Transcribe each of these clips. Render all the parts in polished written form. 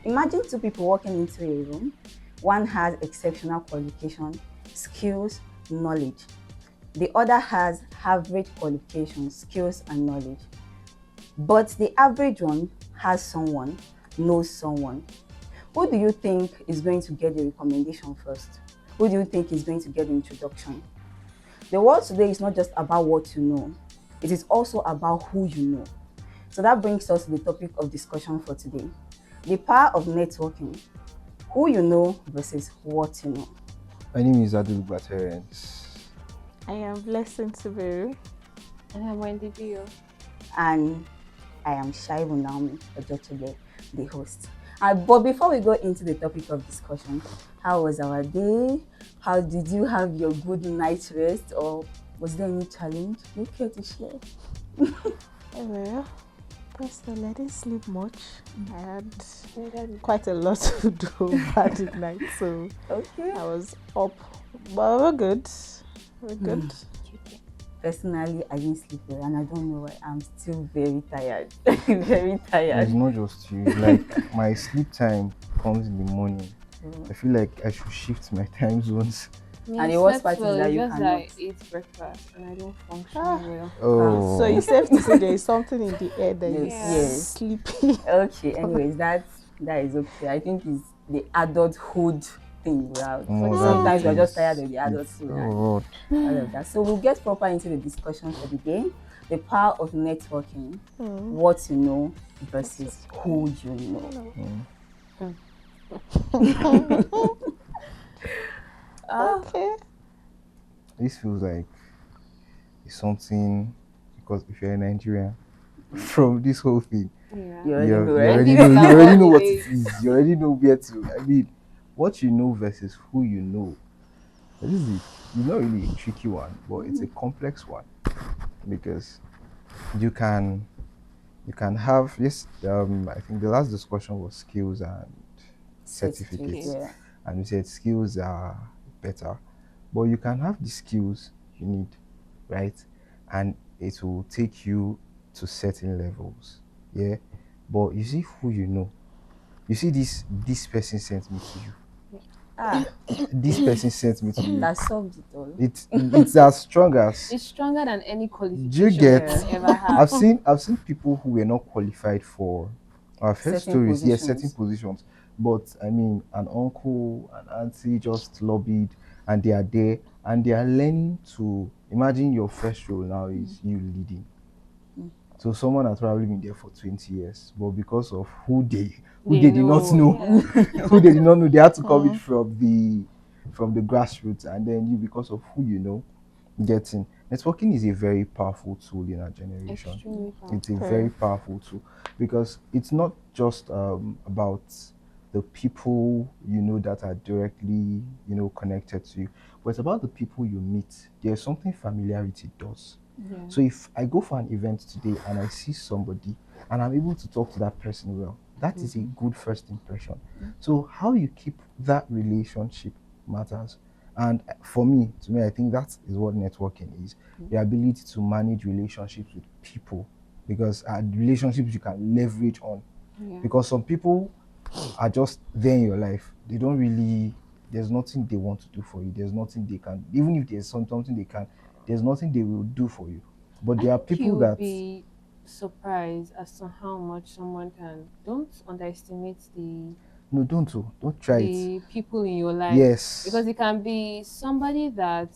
Imagine two people walking into a room. One has exceptional qualification, skills, knowledge. The other has average qualifications, skills, and knowledge. But the average one has someone, knows someone. Who do you think is going to get the recommendation first? Who do you think is going to get the introduction? The world today is not just about what you know, it is also about who you know. So that brings us to the topic of discussion for today. The power of networking. Who you know versus what you know. My name is Adul Terence. I am Blessing Suberu. And I'm Wendy Dio. And I am Shaibu Naomi Ojochebe, the host. But before we go into the topic of discussion, how was our day? How did you have your good night's rest, or was there any challenge? You care to share? Well, personally, I didn't sleep much. I had quite a lot to do over the night, so Okay. I was up. But we're good. We're good. Personally, I didn't sleep well, and I don't know why. I'm still very tired. Very It's tired. not just you. Like my sleep time comes in the morning. I feel like I should shift my time zones. And the worst part is that you just cannot. I eat breakfast and I don't function well. Oh, So it's safe to say there is something in the air that Yes. is Yes. sleepy. Okay, anyways, that is okay. I think it's the adulthood thing we have. Oh, Sometimes that we're just is- tired of the it's- adulthood and oh, all of that. So we'll get proper into the discussion for the day. The power of networking, what you know versus who you know. Okay. this feels like it's something because if you're a Nigerian, from this whole thing, Yeah. You you already already know, right? know, you already know what it is. You already know where to. I mean, what you know versus who you know. This is not really a tricky one, but it's a complex one because you can have this. I think the last discussion was skills and certificates, Yeah. and we said skills are better, but you can have the skills you need, right? And it will take you to certain levels, yeah. But you see who you know. You see this person sent me to you. Ah, This person sent me to you. that solved it all. It's as strong as. It's stronger than any Do qualification you get? you can ever have. I've seen people who were not qualified for. I've heard Certain stories, yes, positions. certain positions. But I mean, an uncle, an auntie just lobbied, and they are there, and they are learning to imagine your first role now is you leading. So someone has probably been there for 20 years, but because of who they did not know, who they did not know, they had to come in from the grassroots, and then you, because of who you know, getting. Networking is a very powerful tool in our generation. Extremely It's a very powerful tool because it's not just about the people you know that are directly connected to you, but it's about the people you meet. There's something familiarity does. Yeah. So if I go for an event today and I see somebody and I'm able to talk to that person well, that is a good first impression. So how you keep that relationship matters. And to me, I think that is what networking is. The ability to manage relationships with people, because relationships you can leverage on. Yeah. Because some people are just there in your life. They don't really, there's nothing they want to do for you. There's nothing they can, even if there's something they can, there's nothing they will do for you. But there are people You'll that be surprised as to how much someone can. Don't underestimate no, don't try it. the people in your life. Yes. Because it can be somebody that,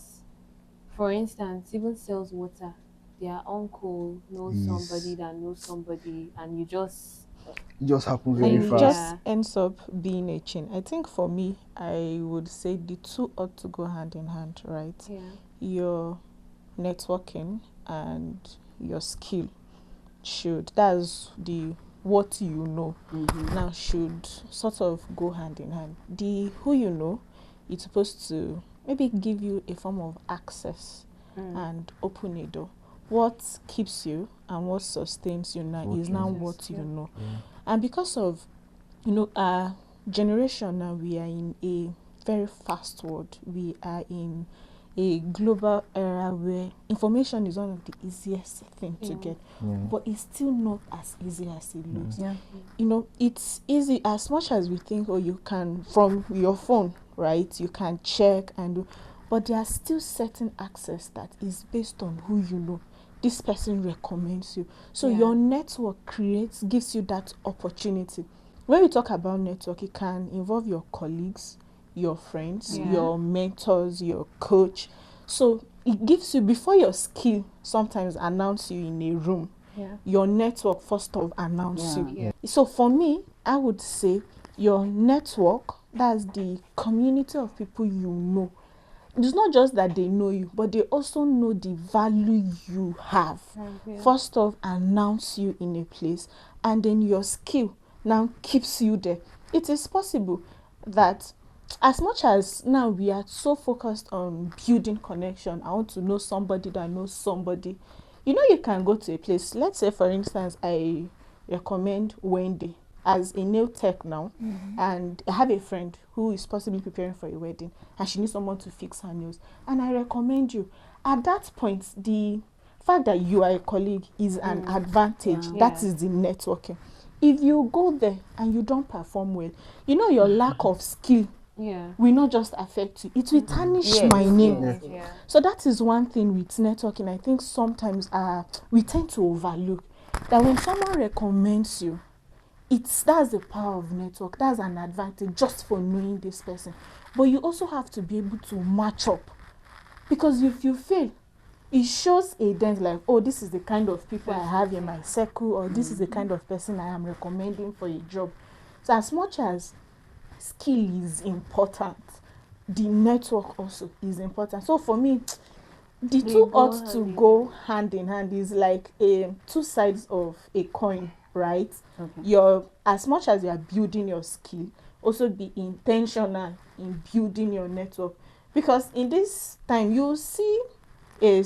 for instance, even sells water. Their uncle knows Yes. somebody that knows somebody, and you just It just happens very And it fast. just ends up being a chain. I think for me, I would say the two ought to go hand in hand, right? yeah. Your networking and your skill that's the what you know now should sort of go hand in hand. The who you know, it's supposed to maybe give you a form of access and open a door. What keeps you and what sustains you now is now what you know. And because of our generation now, we are in a very fast world. We are in a global era where information is one of the easiest thing to get, but it's still not as easy as it looks. Yeah. You know, it's easy as much as we think, oh, you can from your phone, right? You can check and do, but there are still certain access that is based on who you know. This person recommends you. So your network gives you that opportunity. When we talk about network, it can involve your colleagues, your friends, your mentors, your coach. So it gives you, before your skill sometimes announce you in a room, your network first of announce you. So for me, I would say your network, that's the community of people you know. It's not just that they know you, but they also know the value you have. First off, announce you in a place, and then your skill now keeps you there. It is possible that, as much as now we are so focused on building connection, I want to know somebody that knows somebody. You know, you can go to a place, let's say for instance, I recommend Wendy as a nail tech now, and I have a friend who is possibly preparing for a wedding and she needs someone to fix her nails, and I recommend you. At that point, the fact that you are a colleague is an advantage. That is the networking. If you go there and you don't perform well, you know, your lack of skill will not just affect you, it will tarnish my name. So that is one thing with networking I think sometimes we tend to overlook, that when someone recommends you, that's the power of network. That's an advantage just for knowing this person. But you also have to be able to match up, because if you fail, it shows a dent, like, oh, this is the kind of people I have in my circle, or this is the kind of person I am recommending for a job. So as much as skill is important, the network also is important. So for me, the two ought to go hand in hand. Is like two sides of a coin, right? As much as you are building your skill, also be intentional in building your network, because in this time you see a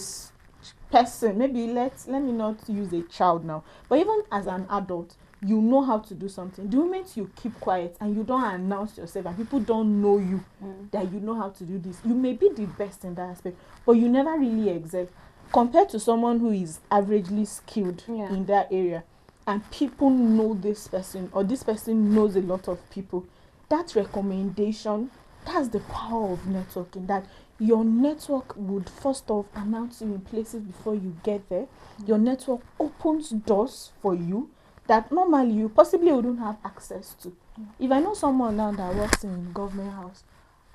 person, maybe let me not use a child now, but even as an adult, you know how to do something. The moment you keep quiet and you don't announce yourself and people don't know you, that you know how to do this, you may be the best in that aspect, but you never really excel compared to someone who is averagely skilled in that area, and people know this person, or this person knows a lot of people. That recommendation, that's the power of networking, that your network would first off announce you in places before you get there. Your network opens doors for you that normally you possibly wouldn't have access to. If I know someone now that works in government house,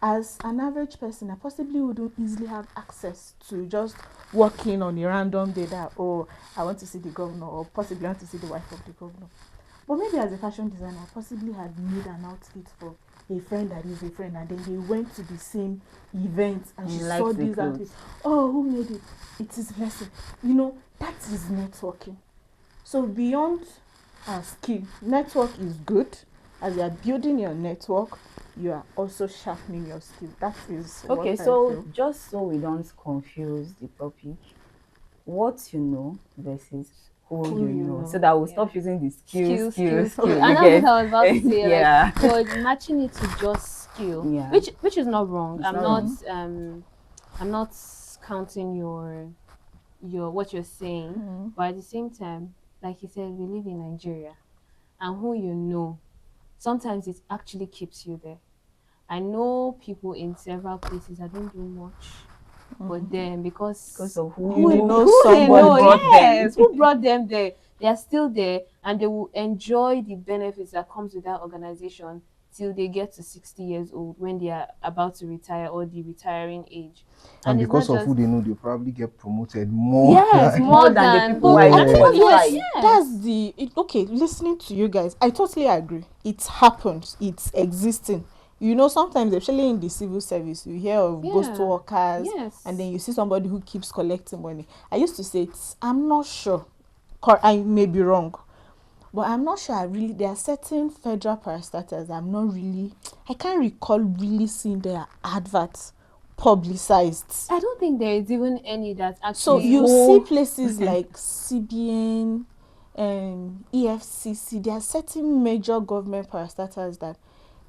as an average person, I possibly wouldn't easily have access to just walking on a random day that, oh, I want to see the governor, or possibly I want to see the wife of the governor. But maybe as a fashion designer, I possibly had made an outfit for a friend that is a friend, and then they went to the same event and she saw this outfit. Oh, who made it? It is blessing. You know, that is networking. So beyond our skill, network is good. As you are building your network, you are also sharpening your skill. That is okay. What I So feel. just so we don't confuse the topic, what you know versus who you know, so that we'll stop using the skill. And that's what I was about to say. Like, you're matching it to just skill, which is not wrong. I'm not counting your what you're saying, but at the same time, like you said, we live in Nigeria, and who you know, sometimes it actually keeps you there. I know people in several places that don't do much, but then because of who they know who brought them there, they are still there, and they will enjoy the benefits that comes with that organization till they get to 60 years old, when they are about to retire, or the retiring age. And it's because not of just, who they know, they'll probably get promoted more. yes, more than the people who are That's okay. Listening to you guys, I totally agree. It happens. It's existing. You know, sometimes, especially in the civil service, you hear of ghost workers, and then you see somebody who keeps collecting money. I used to say, I'm not sure. I may be wrong, but I'm not sure. There are certain federal parastatals I can't recall really seeing their adverts publicized. I don't think there is even any that actually. So you see places like CBN, EFCC. There are certain major government parastatals that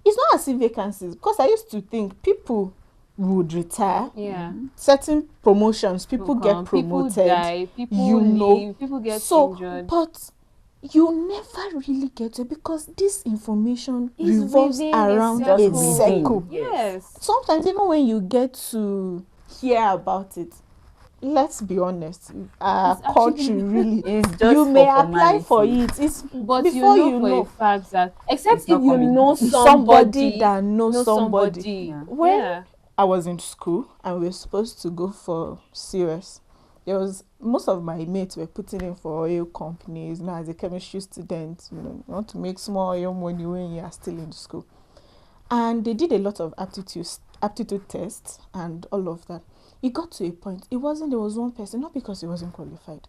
it's not as if vacancies. Because I used to think people would retire. Yeah. Certain promotions, people get promoted. People die, people leave, people get injured. But you never really get it because this information Is revolves around a circle. Yes. Sometimes even when you get to hear about it, let's be honest, our country really is just you may formality. apply for it. It's but before you know for a fact that except if you know somebody that knows somebody. Yeah. When I was in school and we were supposed to go for COS, there was most of my mates were putting in for oil companies. You know, as a chemistry student, you want to make small oil money when you are still in school. And they did a lot of aptitude tests and all of that. It got to a point. There was one person, not because he wasn't qualified,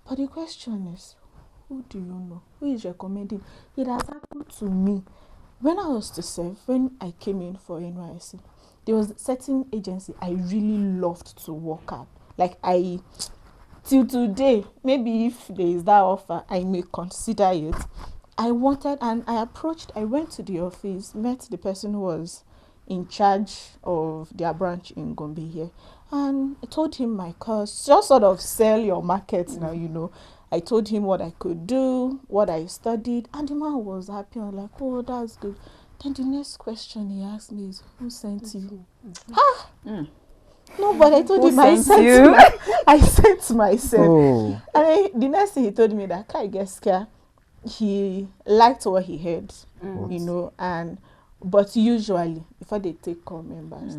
but the question is, who do you know? Who is recommending? It has happened to me. When I was to serve, when I came in for NYSC, there was a certain agency I really loved to work at. Like till today, maybe if there is that offer, I may consider it. I went to the office, met the person who was in charge of their branch in Gombe here, and I told him my course, just sort of sell your market now, you know. I told him what I could do, what I studied, and the man was happy. I was like, oh, that's good. Then the next question he asked me is, who sent you? No, but I told him I sent myself. Oh. And the next thing he told me that I get scared. He liked what he heard, you know, but usually before they take core members,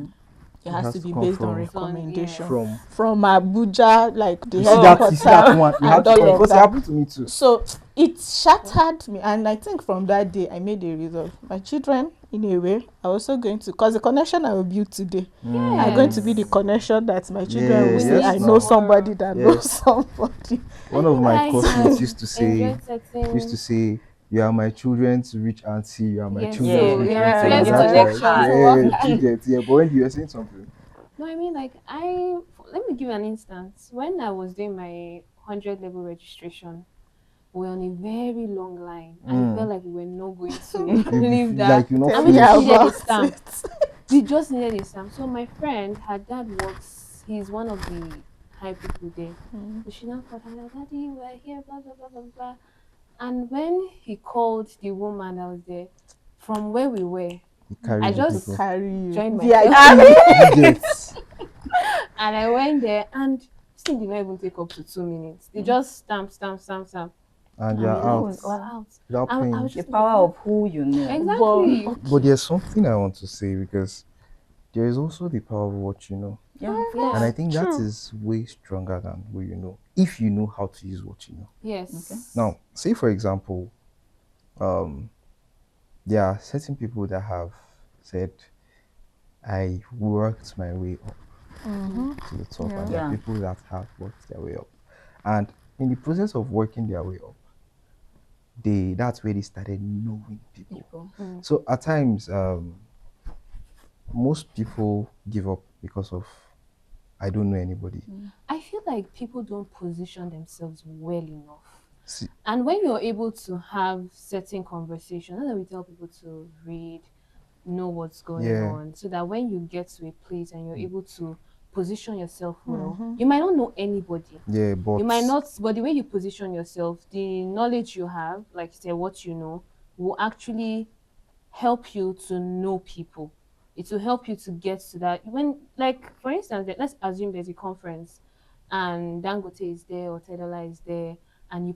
it has to be based on recommendation from Abuja, like the headquarters. That one. You have to because it happened to me too. So it shattered me, and I think from that day I made a resolve. My children, in a way, are also going to, because the connection I will build today are going to be the connection that my children will say, I know somebody that knows somebody. One of my classmates used to say, you are my children's rich auntie, you are my children's rich auntie. Yeah, but when you were saying something. No, I mean, like, let me give you an instance. When I was doing my 100 level registration, we were on a very long line, and it felt like we were not going to leave that. Like, you know, and we just needed a stamp. We just needed a stamp. So my friend, her dad works, he's one of the high people there. So she now called her, like, Daddy, we're here, blah, blah, blah, blah, blah. And when he called the woman that was there, from where we were, I just joined myself. And I went there, and still did not even take up to 2 minutes. They just stamp. And you're out. The power of who you know. Exactly. But there's something I want to say, because there is also the power of what you know. Yeah. And I think that is way stronger than what you know, if you know how to use what you know. Yes. Okay. Now, say for example, there are certain people that have said, I worked my way up to the top, and there are people that have worked their way up. And in the process of working their way up, that's where they started knowing people. So at times, most people give up because of, I don't know anybody. I feel like people don't position themselves well enough. And when you're able to have certain conversations, that's why we tell people to read, know what's going on, so that when you get to a place and you're able to position yourself well, you might not know anybody. Yeah, but you might not, but the way you position yourself, the knowledge you have, like say what you know, will actually help you to know people. It will help you to get to that. When, like, for instance, let's assume there's a conference and Dangote is there or Tedola is there, and you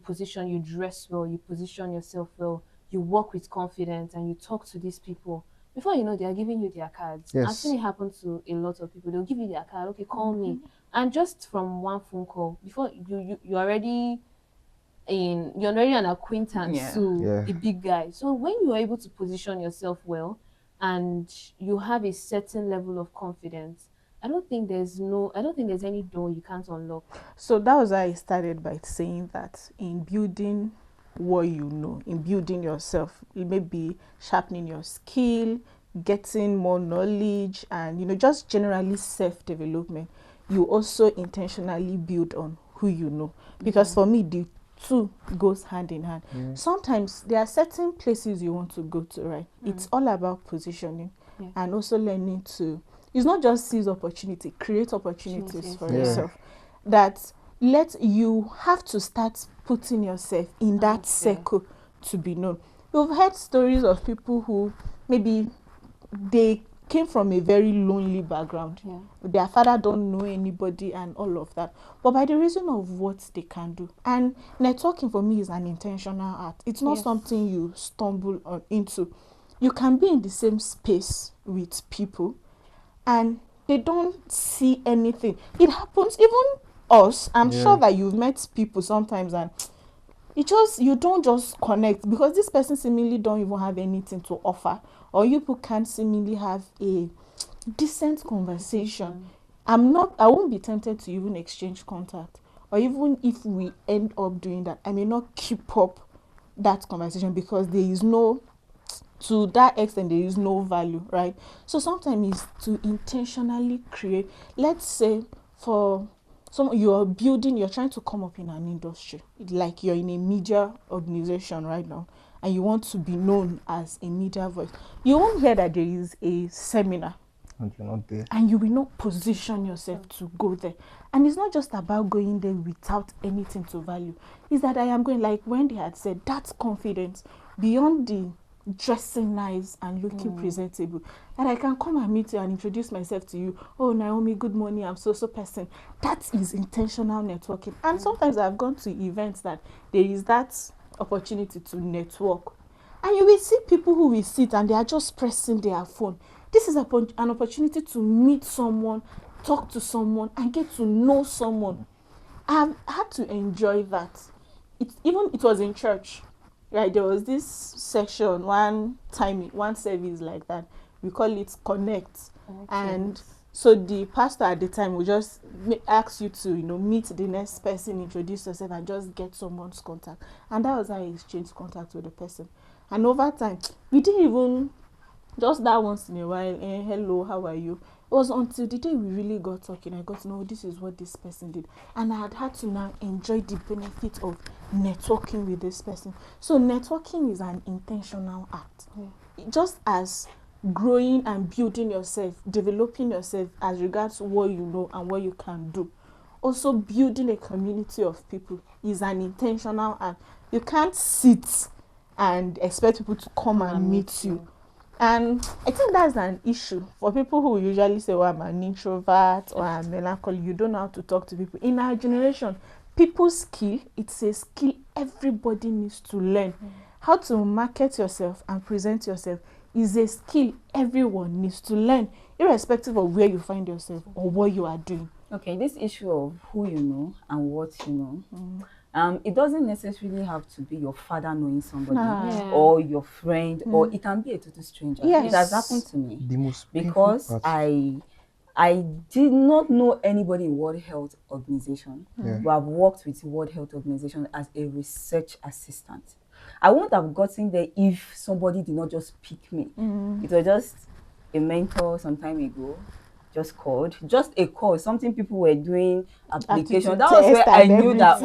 dress well, you position yourself well, you walk with confidence, and you talk to these people. Before you know, they are giving you their cards. Yes. I've seen it happen to a lot of people. They'll give you their card, okay, call me. And just from one phone call, before you're already an acquaintance to the big guy. So when you are able to position yourself well and you have a certain level of confidence, I don't think there's any door you can't unlock. So that was why I started by saying that in building what you know, in building yourself, it may be sharpening your skill, getting more knowledge, and just generally self-development. You also intentionally build on who you know, because for me the two goes hand in hand. Sometimes there are certain places you want to go to, right? It's all about positioning and also learning to it's not just seize opportunity, create opportunities for yourself. That you have to start putting yourself in that circle to be known. We've heard stories of people who maybe they came from a very lonely background. Their father don't know anybody and all of that. But by the reason of what they can do. And networking for me is an intentional act. It's not something you stumble into. You can be in the same space with people and they don't see anything. It happens, even us. I'm sure that you've met people sometimes and you don't just connect because this person seemingly don't even have anything to offer, or you people can't seemingly have a decent conversation. I won't be tempted to even exchange contact, or even if we end up doing that, I may not keep up that conversation because to that extent there is no value, right? So sometimes it's to intentionally create. Let's say for you're trying to come up in an industry, like you're in a media organization right now and you want to be known as a media voice. You won't hear that there is a seminar and you're not there, and you will not position yourself to go there. And it's not just about going there without anything to value. It's that I am going, like Wendy had said, that's confidence beyond the dressing nice and looking presentable, that I can come and meet you and introduce myself to you. Oh, Naomi, good morning, I'm so person. That is intentional networking. And sometimes I've gone to events that there is that opportunity to network, and you will see people who will sit and they are just pressing their phone. This is an opportunity to meet someone, talk to someone, and get to know someone. I've had to enjoy that. It was in church. Right, there was this section, one service like that. We call it Connect. And so the pastor at the time would just ask you to, meet the next person, introduce yourself, and just get someone's contact. And that was how I exchanged contact with the person. And over time, we didn't even, just that once in a while, hello, how are you? It was until the day we really got talking, I got to know this is what this person did. And I had to now enjoy the benefit of networking with this person. So networking is an intentional act. Just as growing and building yourself, developing yourself as regards what you know and what you can do. Also building a community of people is an intentional act. You can't sit and expect people to come and meet you. And I think that's an issue for people who usually say, well, I'm an introvert or I'm melancholy. You don't know how to talk to people. In our generation, people's skill, it's a skill everybody needs to learn. How to market yourself and present yourself is a skill everyone needs to learn, irrespective of where you find yourself or what you are doing. Okay, this issue of who you know and what you know, it doesn't necessarily have to be your father knowing somebody or your friend, or it can be a total stranger. It has happened to me because I did not know anybody in World Health Organization, but I've worked with the World Health Organization as a research assistant. I wouldn't have gotten there if somebody did not just pick me. It was just a mentor some time ago just called, just a call, something people were doing, application. That was where I knew that,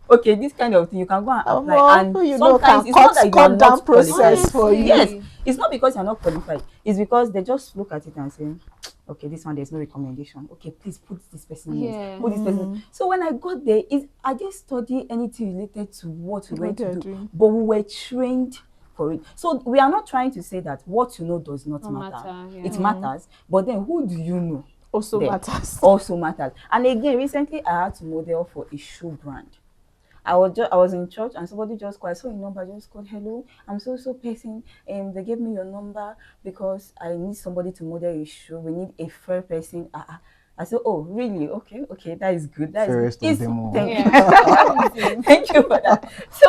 okay, this kind of thing, you can go and apply. And sometimes it's not that you are not qualified. For you. Yes, it's not because you're not qualified. It's because they just look at it and say, okay, this one, there's no recommendation. Okay, please put this person in. Put this person. So when I got there, I didn't study anything related to what we went to do, but we were trained for it. So we are not trying to say that what you know does not matter. It matters, but then who do you know also matters. Also matters. And again, recently I had to model for a shoe brand. I was in church and somebody just called. I saw a number, just called, hello, I'm so person, and they gave me your number because I need somebody to model a shoe. We need a fair person. I said, oh, really? Okay, that is good. That is good. Thank you for that. So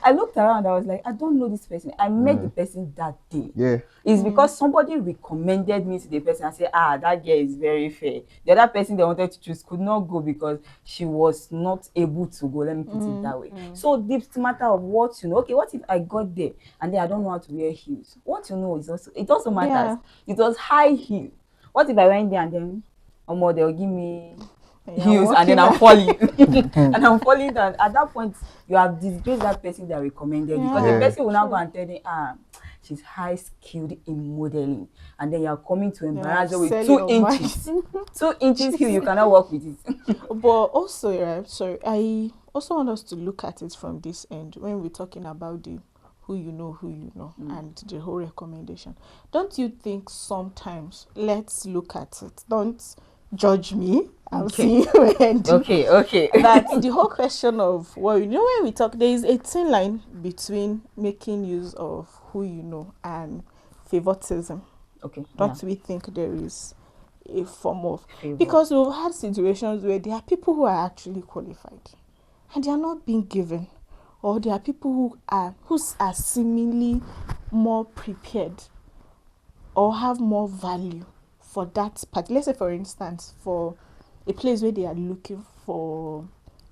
I looked around. I was like, I don't know this person. I met the person that day. Yeah. It's because somebody recommended me to the person and said, that girl is very fair. The other person they wanted to choose could not go because she was not able to go. Let me put it that way. So this matter of what you know. Okay, what if I got there and then I don't know how to wear heels? What you know is also matters. It was high heel. What if I went there and then they'll give me heels and then I'm falling and I'm falling down. At that point, you have disgraced that person that recommended you, because the person will now go and tell them, she's high skilled in modeling, and then you're coming to embarrass her with sell 2 your inches. 2 inches heel, you cannot work with it. But also, sorry, I also want us to look at it from this end when we're talking about the who you know, and the whole recommendation. Don't you think sometimes, let's look at it, don't judge me, I'm seeing you end. Okay. That the whole question of, well, you know, when we talk, there is a thin line between making use of who you know and favoritism. Okay. Don't we think there is a form of Favor. Because we've had situations where there are people who are actually qualified and they are not being given, or there are people who are seemingly more prepared or have more value for that part. Let's say, for instance, for a place where they are looking for,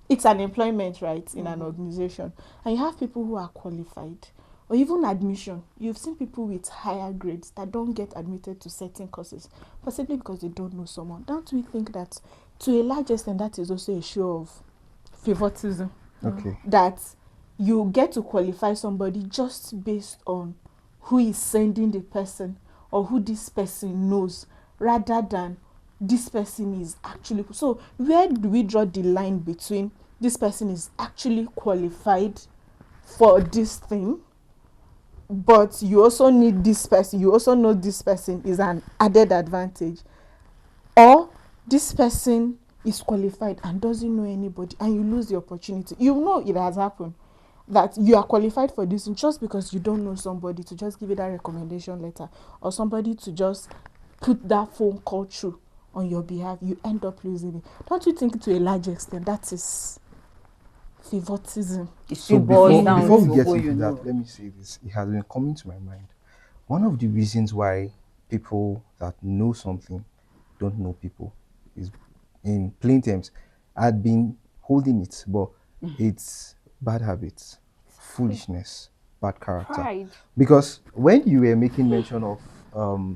it's an employment, right, in an organization, and you have people who are qualified, or even admission. You've seen people with higher grades that don't get admitted to certain courses, possibly because they don't know someone. Don't we think that, to a large extent, that is also a show of favoritism? Okay. That you get to qualify somebody just based on who is sending the person or who this person knows, rather than this person is actually. So where do we draw the line between this person is actually qualified for this thing, but you also need this person, you also know this person is an added advantage, or this person is qualified and doesn't know anybody and you lose the opportunity? You know it has happened that you are qualified for this just because you don't know somebody to just give you that recommendation letter, or somebody to just put that phone call through on your behalf, you end up losing it. Don't you think, to a large extent, that is favoritism? So before we get into that, let me say this. It has been coming to my mind. One of the reasons why people that know something don't know people is, in plain terms, I'd been holding it, but it's bad habits, foolishness, bad character. Pride. Because when you were making mention of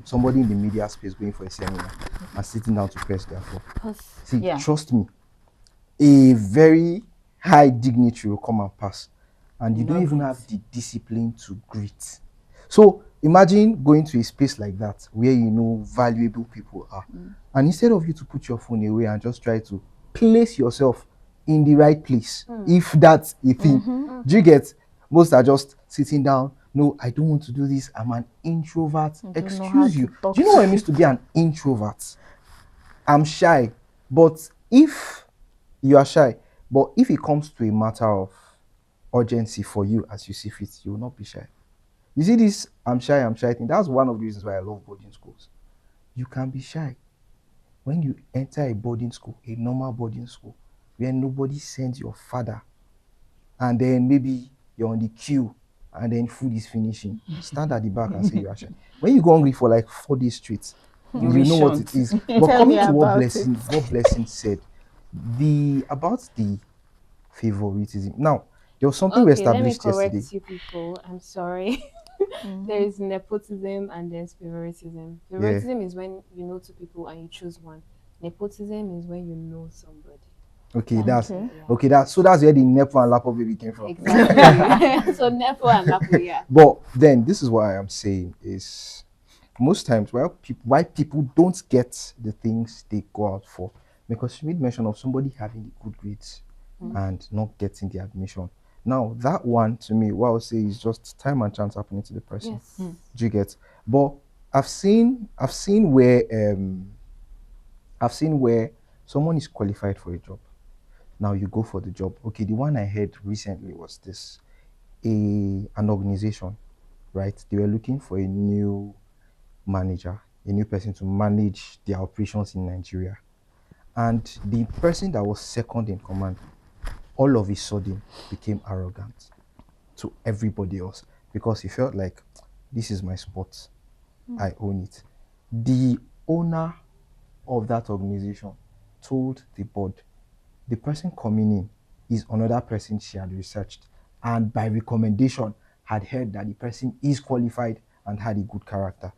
somebody in the media space going for a seminar and sitting down to press their phone, see, trust me, a very high dignitary will come and pass, and you don't even have the discipline to greet. So imagine going to a space like that where you know valuable people are, and instead of you to put your phone away and just try to place yourself in the right place, if that's a thing, do you get? Most are just sitting down. No, I don't want to do this. I'm an introvert. Excuse you. Do you know what it means to be an introvert? I'm shy. But if you are shy, but if it comes to a matter of urgency for you as you see fit, you will not be shy. You see this I'm shy thing? That's one of the reasons why I love boarding schools. You can be shy. When you enter a boarding school, a normal boarding school, where nobody sends your father, and then maybe you're on the queue, and then food is finishing, stand at the back and say you are shy. When you go hungry for like 4 days straight, you know what it is. But coming to what Blessing said, about the favoritism. Now, there was something we established yesterday. Let me correct you people. I'm sorry. There is nepotism and there's favoritism. Favoritism is when you know 2 people and you choose one. Nepotism is when you know somebody. Okay, that's where the Nepo and Lapo baby came from. Exactly. So Nepo and Lapo, yeah. But then this is what I am saying is, most times why people don't get the things they go out for, because you made mention of somebody having the good grades and not getting the admission. Now that one, to me, what I would say is just time and chance happening to the person. Yes. Do you get? But I've seen where someone is qualified for a job. Now you go for the job. Okay, the one I heard recently was this: an organization, right? They were looking for a new manager, a new person to manage their operations in Nigeria. And the person that was second in command, all of a sudden became arrogant to everybody else, because he felt like, this is my spot, I own it. The owner of that organization told the board, the person coming in is another person she had researched, and by recommendation had heard that the person is qualified and had a good character.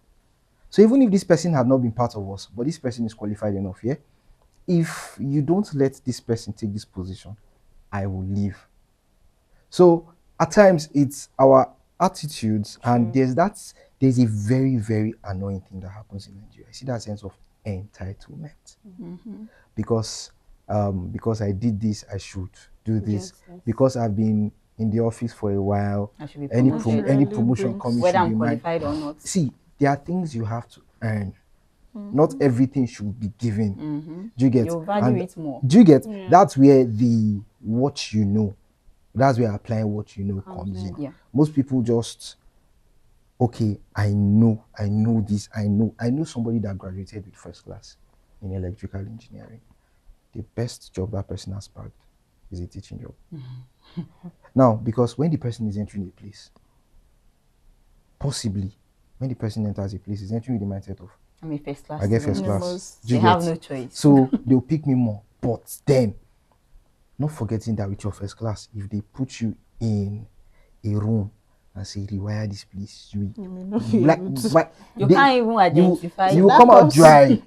So even if this person had not been part of us, but this person is qualified enough, yeah? If you don't let this person take this position, I will leave. So at times it's our attitudes, and there's a very, very annoying thing that happens in Nigeria. I see that sense of entitlement. Because I did this, I should do this. Yes. Because I've been in the office for a while, I should be any promoted. any promotion coming Whether should I'm be mine. qualified or not. See, there are things you have to earn. Not everything should be given. Do you get? You value it more. Do you get? That's where the what you know, that's where applying what you know comes in. Yeah. Most people just, okay, I know this, I know somebody that graduated with first class in electrical engineering. The best job that person has bagged is a teaching job. Now, because when the person is entering a place, possibly when the person enters a place, is entering with the mindset of, I'm a first class. I get first student. class. They have no choice. So they'll pick me more. But then, not forgetting that with your first class, if they put you in a room and say, rewire this place, you can't even identify. You will come out dry.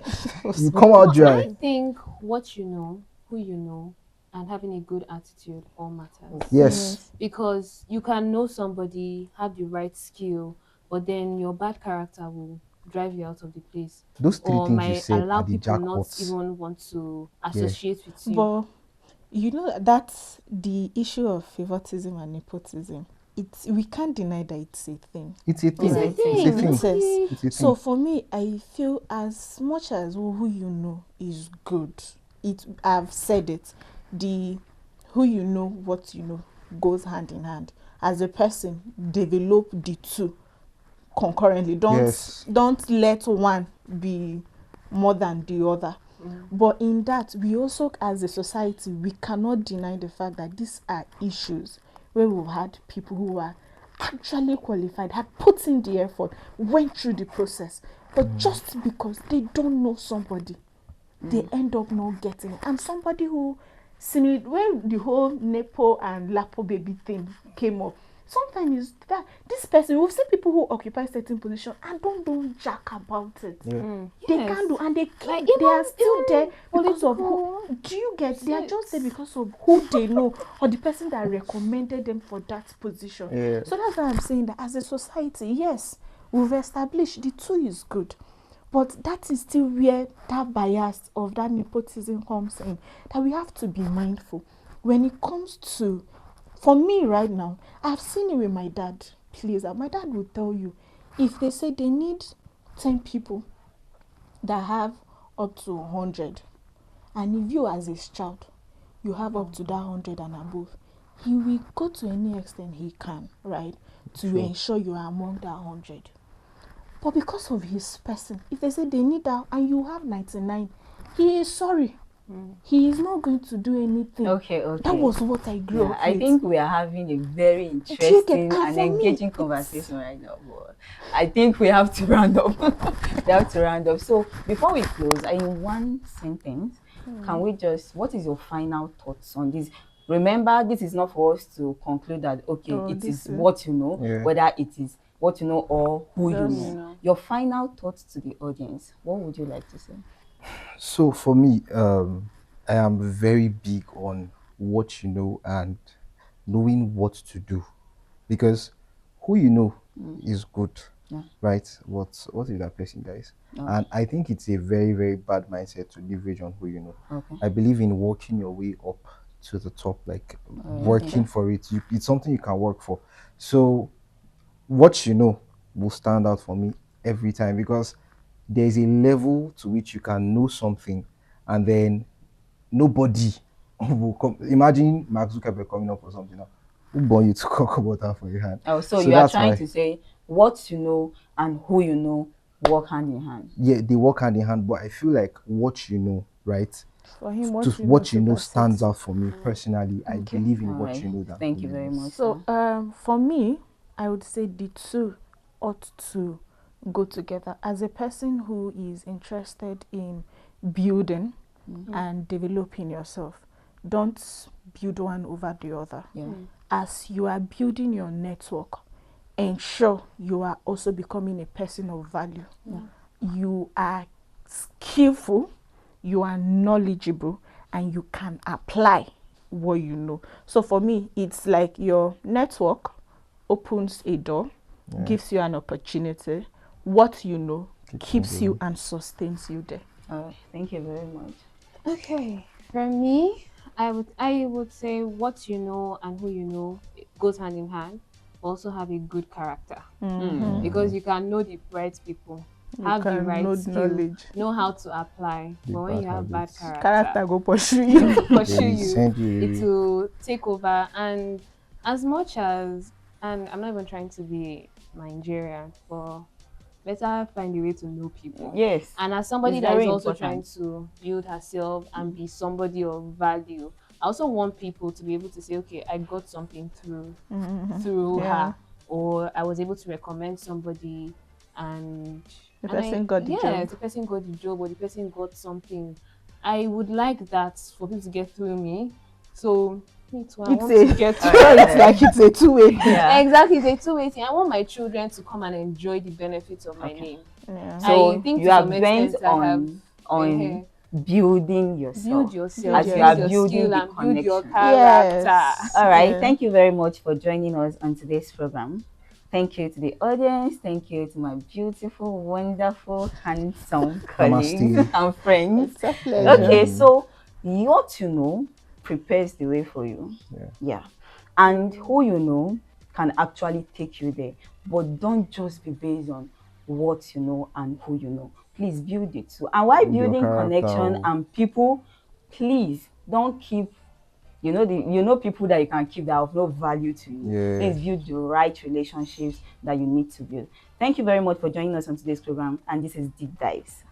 You come out dry. I think what you know, who you know, and having a good attitude all matters. Yes. Because you can know somebody, have the right skill, but then your bad character will drive you out of the place. Those three or things you might said allow are the people not jackpots. even want to associate with you. But you know, that's the issue of favoritism and nepotism. We can't deny that it's a thing. It's a thing. It's a thing. So thing. for me, I feel as much as who you know is good, I've said it, the who you know, what you know goes hand in hand. As a person, develop the two concurrently. Don't let one be more than the other. But in that, we also, as a society, we cannot deny the fact that these are issues where we've had people who are actually qualified, had put in the effort, went through the process, but just because they don't know somebody, they end up not getting it. And somebody who, when the whole Nepo and Lapo baby thing came up, sometimes that this person, we've seen people who occupy certain positions and don't jack about it. They can't do, and they are still there because of who. Do you get? They are just there because of who they know or the person that recommended them for that position. So that's why I'm saying that as a society, yes, we've established the two is good. But that is still where that bias of that nepotism comes in, that we have to be mindful. When it comes to, for me right now, I've seen it with my dad. Please, my dad will tell you, if they say they need 10 people that have up to 100, and if you as his child, you have up to that 100 and above, he will go to any extent he can, right, to ensure you are among that 100. But because of his person, if they say they need that and you have 99, he is sorry. He is not going to do anything. Okay. That was what I grew up with. I think we are having a very interesting and engaging conversation right now. But I think we have to round up. So before we close, in one sentence, can we what is your final thoughts on this? Remember, this is not for us to conclude that, it is what you know, whether it is what you know or who you know. Your final thoughts to the audience, what would you like to say? So for me, I am very big on what you know and knowing what to do, because who you know is good, right? What if that person dies? And I think it's a very, very bad mindset to leverage on who you know. I believe in working your way up to the top, like working for it. It's something you can work for. So what you know will stand out for me every time, because there's a level to which you can know something and then nobody will come. Imagine Mark Zuckerberg coming up or something now. Who born you to talk about that for your hand? So you are trying to say what you know and who you know work hand in hand. Yeah, they work hand in hand, but I feel like what you know, right? For him, what you know stands out for me personally. I believe in what you know. Thank you very much. So for me, I would say the two ought to go together. As a person who is interested in building and developing yourself, don't build one over the other. As you are building your network, ensure you are also becoming a person of value. You are skillful, you are knowledgeable, and you can apply what you know. So for me, it's like your network opens a door, gives you an opportunity. What you know keeps you and sustains you there. Thank you very much. Okay, for me, I would say what you know and who you know goes hand in hand. Also have a good character, because you can know the right people, have the right skill, knowledge, know how to apply. But when you have bad character go pursue you, it will take over. And as much as, and I'm not even trying to be Nigerian, but better find a way to know people. Yes. And as somebody that is also trying to build herself and be somebody of value, I also want people to be able to say, okay, I got something through her, or I was able to recommend somebody, and the person got the job. Yeah, the person got the job, or the person got something. I would like that for people to get through me. So it's a two-way. Yeah. Exactly, it's a two-way thing. I want my children to come and enjoy the benefits of my name. Yeah. So I think you are bent on building yourself. Build yourself. As you are building the connection. Build your character. Yes. All right. Thank you very much for joining us on today's program. Thank you to the audience. Thank you to my beautiful, wonderful, handsome colleagues and friends. It's a pleasure. Okay, so what you know prepares the way for you. Yeah. And who you know can actually take you there. But don't just be based on what you know and who you know. Please build it too. And while building connection and people, please don't keep, people that you can keep that have no value to you. Please build the right relationships that you need to build. Thank you very much for joining us on today's program. And this is Deep Dives.